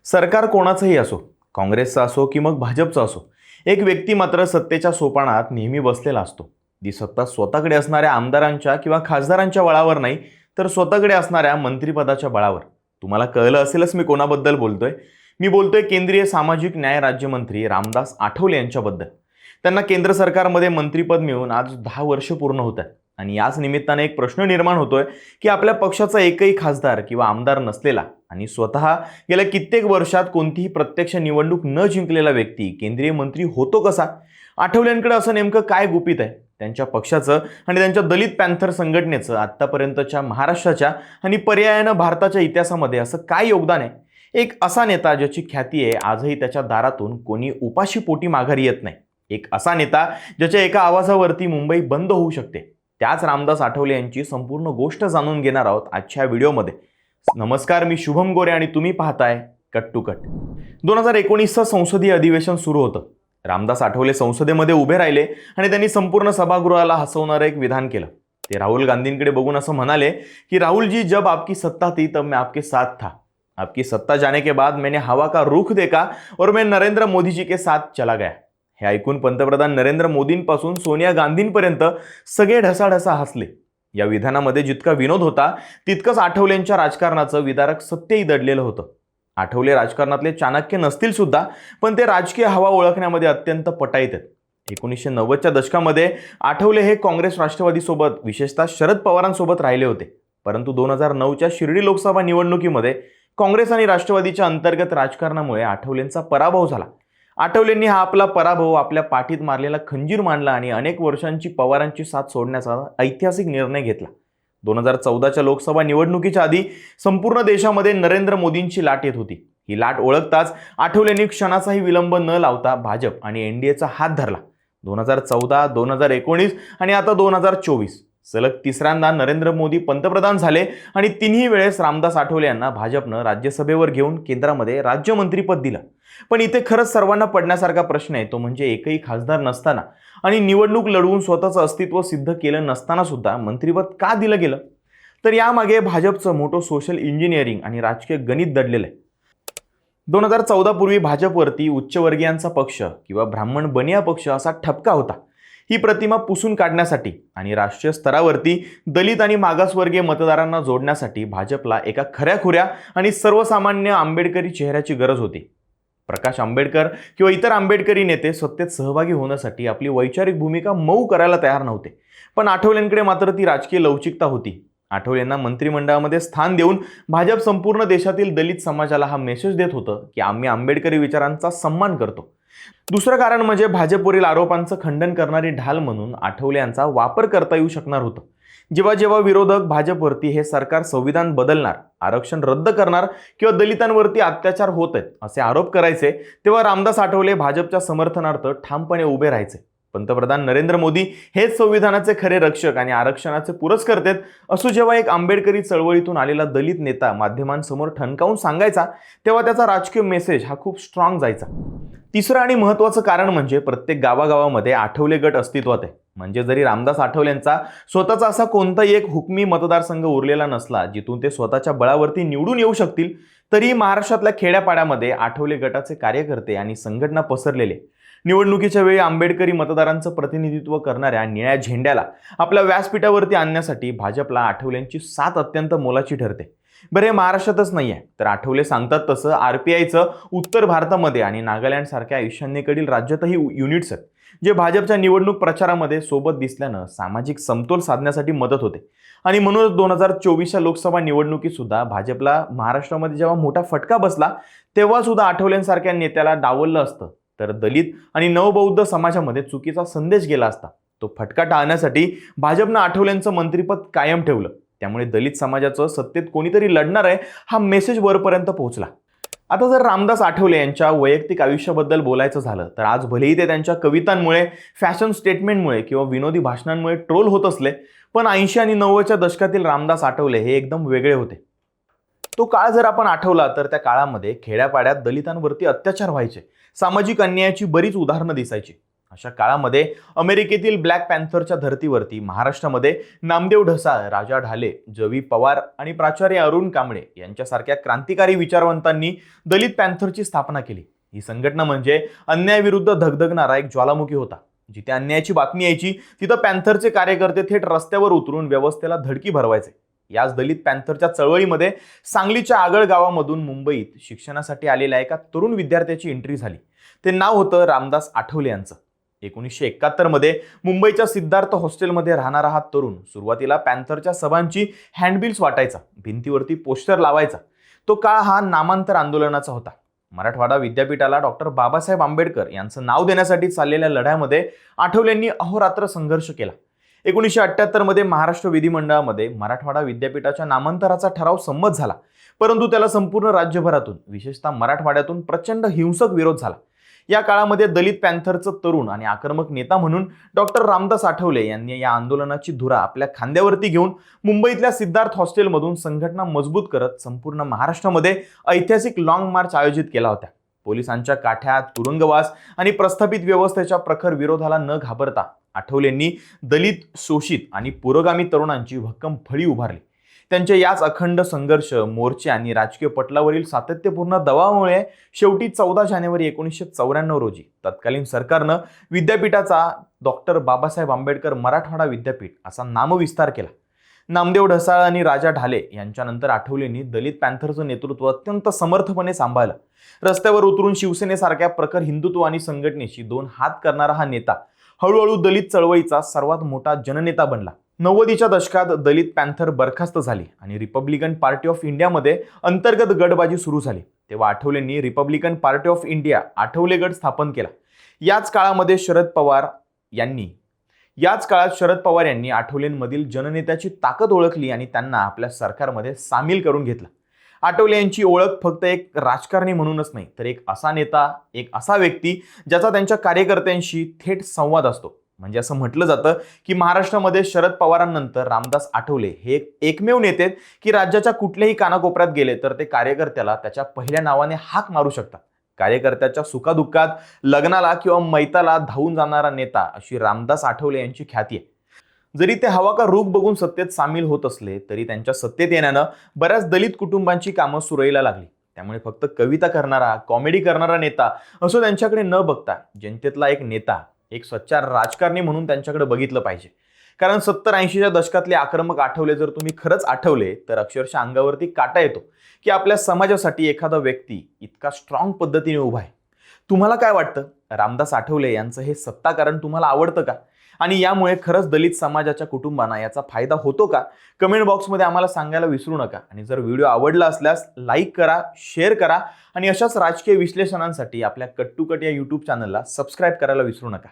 सरकार कोणाचंही असो, काँग्रेसचं असो की मग भाजपचं असो, एक व्यक्ती मात्र सत्तेच्या सोपानात नेहमी बसलेला असतो. ती सत्ता स्वतःकडे असणाऱ्या आमदारांच्या किंवा खासदारांच्या बळावर नाही, तर स्वतःकडे असणाऱ्या मंत्रिपदाच्या बळावर. तुम्हाला कळलं असेलच मी कोणाबद्दल बोलतोय. मी बोलतोय केंद्रीय सामाजिक न्याय राज्यमंत्री रामदास आठवले यांच्याबद्दल. त्यांना केंद्र सरकारमध्ये मंत्रिपद मिळून आज 10 वर्ष पूर्ण होत आहेत. आणि याच निमित्ताने एक प्रश्न निर्माण होतोय की आपल्या पक्षाचा एकही खासदार किंवा आमदार नसलेला आणि स्वतः गेल्या कित्येक वर्षात कोणतीही प्रत्यक्ष निवडणूक न जिंकलेला व्यक्ती केंद्रीय मंत्री होतो कसा? आठवल्यांकडे असं नेमकं काय गुपित आहे? त्यांच्या पक्षाचं आणि त्यांच्या दलित पॅन्थर संघटनेचं आत्तापर्यंतच्या महाराष्ट्राच्या आणि पर्यायानं भारताच्या इतिहासामध्ये असं काय योगदान आहे? एक असा नेता ज्याची ख्याती आहे आजही त्याच्या दारातून कोणी उपाशी पोटी माघारी येत नाही. एक असा नेता ज्याच्या एका आवाजावरती मुंबई बंद होऊ शकते. त्याच रामदास आठवले यांची संपूर्ण गोष्ट जाणून घेणार आहोत आजच्या व्हिडिओमध्ये. नमस्कार, मी शुभम गोरे आणि तुम्ही पाहताय कट टू कट. 2019चं संसदीय अधिवेशन सुरू होतं. रामदास आठवले संसदेमध्ये उभे राहिले आणि त्यांनी संपूर्ण सभागृहाला हसवणारं एक विधान केलं. ते राहुल गांधींकडे बघून असं म्हणाले की राहुल जी, जब आपकी सत्ता थी तब मैं आपके साथ था. आपकी सत्ता जाने के बाद मैंने हवा का रुख देखा और मैं नरेंद्र मोदी जी के साथ चला गया. हे ऐकून पंतप्रधान नरेंद्र मोदींपासून सोनिया गांधींपर्यंत सगळे ढसाढसा हसले. या विधानामध्ये जितका विनोद होता तितकंच आठवलेंच्या राजकारणाचं विदारक सत्यही दडलेलं होतं. आठवले राजकारणातले चाणक्य नसतील सुद्धा, पण ते राजकीय हवा ओळखण्यामध्ये अत्यंत पटाईत आहेत. 1990च्या दशकामध्ये आठवले हे काँग्रेस राष्ट्रवादीसोबत, विशेषतः शरद पवारांसोबत राहिले होते. परंतु 2009च्या शिर्डी लोकसभा निवडणुकीमध्ये काँग्रेस आणि राष्ट्रवादीच्या अंतर्गत राजकारणामुळे आठवलेंचा पराभव झाला. आठवलेंनी हा आपला पराभव आपल्या पाठीत मारलेला खंजीर मानला आणि अनेक वर्षांची पवारांची साथ सोडण्याचा ऐतिहासिक निर्णय घेतला. 2014च्या लोकसभा निवडणुकीच्या आधी संपूर्ण देशामध्ये नरेंद्र मोदींची लाट येत होती. ही लाट ओळखताच आठवलेंनी क्षणाचाही विलंब न लावता भाजप आणि एनडीएचा हात धरला. 2014, 2019 आणि आता 2024 सलग तिसऱ्यांदा नरेंद्र मोदी पंतप्रधान झाले आणि तिन्ही वेळेस रामदास आठवले यांना भाजपनं राज्यसभेवर घेऊन केंद्रामध्ये राज्यमंत्रीपद दिलं. पण इथे खरंच सर्वांना पडण्यासारखा प्रश्न आहे, तो म्हणजे एकही खासदार नसताना आणि निवडणूक लढवून स्वतःचं अस्तित्व सिद्ध केलं नसताना सुद्धा मंत्रिपद का दिलं गेलं? तर यामागे भाजपचं मोठं सोशल इंजिनिअरिंग आणि राजकीय गणित दडलेलं आहे. 2014 पूर्वी भाजपवरती उच्चवर्गीयांचा पक्ष किंवा ब्राह्मण बनिया पक्ष असा ठपका होता. ही प्रतिमा पुसून काढण्यासाठी आणि राष्ट्रीय स्तरावरती दलित आणि मागासवर्गीय मतदारांना जोडण्यासाठी भाजपला एका खऱ्याखुऱ्या आणि सर्वसामान्य आंबेडकरी चेहऱ्याची गरज होती. प्रकाश आंबेडकर किंवा इतर आंबेडकरी नेते सत्तेत सहभागी होण्यासाठी आपली वैचारिक भूमिका मऊ करायला तयार नव्हते. पण आठवलेंकडे मात्र ती राजकीय लवचिकता होती. आठवलेंना मंत्रिमंडळामध्ये स्थान देऊन भाजप संपूर्ण देशातील दलित समाजाला हा मेसेज देत होतं की आम्ही आंबेडकरी विचारांचा सन्मान करतो. दुसरं कारण म्हणजे भाजपवरील आरोपांचं खंडन करणारी ढाल म्हणून आठवले यांचा वापर करता येऊ शकणार होतं. जेव्हा जेव्हा विरोधक भाजपवरती हे सरकार संविधान बदलणार, आरक्षण रद्द करणार किंवा दलितांवरती अत्याचार होत आहेत असे आरोप करायचे, तेव्हा रामदास आठवले भाजपच्या समर्थनार्थ ठामपणे उभे राहायचे. पंतप्रधान नरेंद्र मोदी हेच संविधानाचे खरे रक्षक आणि आरक्षणाचे पुरस्कर्ते असो जेव्हा एक आंबेडकरी चळवळीतून आलेला दलित नेता माध्यमांसमोर ठणकावून सांगायचा, तेव्हा त्याचा राजकीय मेसेज हा खूप स्ट्रॉंग जायचा. तिसरं आणि महत्त्वाचं कारण म्हणजे प्रत्येक गावागावामध्ये आठवले गट अस्तित्वात आहे. म्हणजे जरी रामदास आठवलेंचा स्वतःचा असा कोणताही एक हुकमी मतदारसंघ उरलेला नसला जिथून ते स्वतःच्या बळावरती निवडून येऊ शकतील, तरी महाराष्ट्रातल्या खेड्यापाड्यामध्ये आठवले गटाचे कार्यकर्ते आणि संघटना पसरलेले. निवडणुकीच्या वेळी आंबेडकरी मतदारांचं प्रतिनिधित्व करणाऱ्या निळ्या झेंड्याला आपल्या व्यासपीठावरती आणण्यासाठी भाजपला आठवलेंची साथ अत्यंत मोलाची ठरते. बरं, हे महाराष्ट्रातच नाही आहे, तर आठवले सांगतात तसं आरपीआयचं उत्तर भारतामध्ये आणि नागालँड सारख्या ईशान्येकडील राज्यातही युनिट्स आहेत, जे भाजपच्या निवडणूक प्रचारामध्ये सोबत दिसल्यानं सामाजिक समतोल साधण्यासाठी मदत होते. आणि म्हणूनच 2024च्या लोकसभा निवडणुकीत सुद्धा भाजपला महाराष्ट्रामध्ये जेव्हा मोठा फटका बसला, तेव्हा सुद्धा आठवलेंसारख्या नेत्याला डावललं असतं तर दलित आणि नवबौद्ध समाजामध्ये चुकीचा संदेश गेला असता. तो फटका टाळण्यासाठी भाजपनं आठवलेंचं मंत्रिपद कायम ठेवलं. त्यामुळे दलित समाजाचं सत्तेत कोणीतरी लढणार आहे हा मेसेज वरपर्यंत पोहोचला. आता जर रामदास आठवले यांच्या वैयक्तिक आयुष्याबद्दल बोलायचं झालं तर आज भलेही ते त्यांच्या कवितांमुळे, फॅशन स्टेटमेंटमुळे किंवा विनोदी भाषणांमुळे ट्रोल होत असले, पण 80 आणि 90च्या दशकातील रामदास आठवले हे एकदम वेगळे होते. तो काळ जर आपण आठवला तर त्या काळामध्ये खेड्यापाड्यात दलितांवरती अत्याचार व्हायचे, सामाजिक अन्यायाची बरीच उदाहरणं दिसायची. अशा काळामध्ये अमेरिकेतील ब्लॅक पॅन्थरच्या धर्तीवरती महाराष्ट्रामध्ये नामदेव ढसाळ, राजा ढाले, जवी पवार आणि प्राचार्य अरुण कांबळे यांच्यासारख्या क्रांतिकारी विचारवंतांनी दलित पॅन्थरची स्थापना केली. ही संघटना म्हणजे अन्यायाविरुद्ध धगधगणारा एक ज्वालामुखी होता. जिथे अन्यायाची बातमी यायची तिथं पॅन्थरचे कार्यकर्ते थेट रस्त्यावर उतरून व्यवस्थेला धडकी भरवायचे. याच दलित पॅन्थरच्या चळवळीमध्ये सांगलीच्या आगळ गावामधून मुंबईत शिक्षणासाठी आलेल्या एका तरुण विद्यार्थ्याची एंट्री झाली. ते नाव होतं रामदास आठवले यांचं. 1971 मध्ये मुंबईच्या सिद्धार्थ हॉस्टेलमध्ये राहणारा हा तरुण सुरुवातीला पॅन्थरच्या सभांची हँडबिल्स वाटायचा, भिंतीवरती पोस्टर लावायचा. तो काळ हा नामांतर आंदोलनाचा होता. मराठवाडा विद्यापीठाला डॉक्टर बाबासाहेब आंबेडकर यांचं नाव देण्यासाठी चाललेल्या लढ्यामध्ये आठवलेंनी अहोरात्र संघर्ष केला. 1978 मध्ये महाराष्ट्र विधिमंडळामध्ये मराठवाडा विद्यापीठाच्या नामांतराचा ठराव संमत झाला, परंतु त्याला संपूर्ण राज्यभरातून, विशेषतः मराठवाड्यातून प्रचंड हिंसक विरोध झाला. या काळामध्ये दलित पॅन्थरचं तरुण आणि आक्रमक नेता म्हणून डॉक्टर रामदास आठवले यांनी या आंदोलनाची धुरा आपल्या खांद्यावरती घेऊन मुंबईतल्या सिद्धार्थ हॉस्टेलमधून संघटना मजबूत करत संपूर्ण महाराष्ट्रामध्ये ऐतिहासिक लॉंग मार्च आयोजित केला होता. पोलिसांच्या काठ्यात, तुरुंगवास आणि प्रस्थापित व्यवस्थेच्या प्रखर विरोधाला न घाबरता आठवलेंनी दलित, शोषित आणि पुरोगामी तरुणांची भक्कम फळी उभारली. त्यांच्या याच अखंड संघर्ष, मोर्चे आणि राजकीय पटलावरील सातत्यपूर्ण दबावामुळे शेवटी 14 जानेवारी 1994 रोजी तत्कालीन सरकारनं विद्यापीठाचा डॉक्टर बाबासाहेब आंबेडकर मराठवाडा विद्यापीठ असा नामविस्तार केला. नामदेव ढसाळ आणि राजा ढाले यांच्यानंतर आठवलेंनी दलित पॅन्थरचं नेतृत्व अत्यंत समर्थपणे सांभाळलं. रस्त्यावर उतरून शिवसेनेसारख्या प्रखर हिंदुत्वादी संघटनेशी दोन हात करणारा हा नेता हळूहळू दलित चळवळीचा सर्वात मोठा जननेता बनला. 90च्या दशकात दलित पॅन्थर बरखास्त झाली आणि रिपब्लिकन पार्टी ऑफ इंडियामध्ये अंतर्गत गटबाजी सुरू झाली. तेव्हा आठवलेंनी Republican Party of India Athawale गट स्थापन केला. याच काळात शरद पवार यांनी आठवलेंमधील जननेत्याची ताकद ओळखली आणि त्यांना आपल्या सरकारमध्ये सामील करून घेतलं. आठवले यांची ओळख फक्त एक राजकारणी म्हणूनच नाही, तर एक असा नेता, एक असा व्यक्ती ज्याचा त्यांच्या कार्यकर्त्यांशी थेट संवाद असतो. म्हणजे असं म्हटलं जातं की महाराष्ट्रामध्ये शरद पवारांनंतर रामदास आठवले हे एकमेव नेते की राज्याच्या कुठल्याही कानाकोपऱ्यात गेले तर ते कार्यकर्त्याला त्याच्या पहिल्या नावाने हाक मारू शकतात. कार्यकर्त्याच्या सुखादुःखात, लग्नाला किंवा मैताला धावून जाणारा नेता, अशी रामदास आठवले यांची ख्याती आहे. जरी ते हवा का रूप बघून सत्तेत सामील होत असले तरी त्यांच्या सत्तेत येण्यानं बऱ्याच दलित कुटुंबांची कामं सुरळीला लागली. त्यामुळे फक्त कविता करणारा, कॉमेडी करणारा नेता असं त्यांच्याकडे न बघता जनतेतला एक नेता, एक सच्चा राजकारणी म्हणून त्यांच्याकडे बघितलं पाहिजे. कारण 70-80च्या दशकातले आक्रमक आठवले जर तुम्ही खरंच आठवले तर अक्षरशः अंगावरती काटा येतो की आपल्या समाजासाठी एखादा व्यक्ती इतका स्ट्रॉंग पद्धतीने उभा आहे. तुम्हाला काय वाटतं? रामदास आठवले यांचं हे सत्ताकारण तुम्हाला आवडतं का? आणि यामुळे खरंच दलित समाजाच्या कुटुंबांना याचा फायदा होतो का? कमेंट बॉक्समध्ये आम्हाला सांगायला विसरू नका. आणि जर व्हिडिओ आवडला असल्यास लाईक करा, शेअर करा आणि अशाच राजकीय विश्लेषणांसाठी आपल्या कट टू कट या यूट्यूब चॅनलला सबस्क्राईब करायला विसरू नका.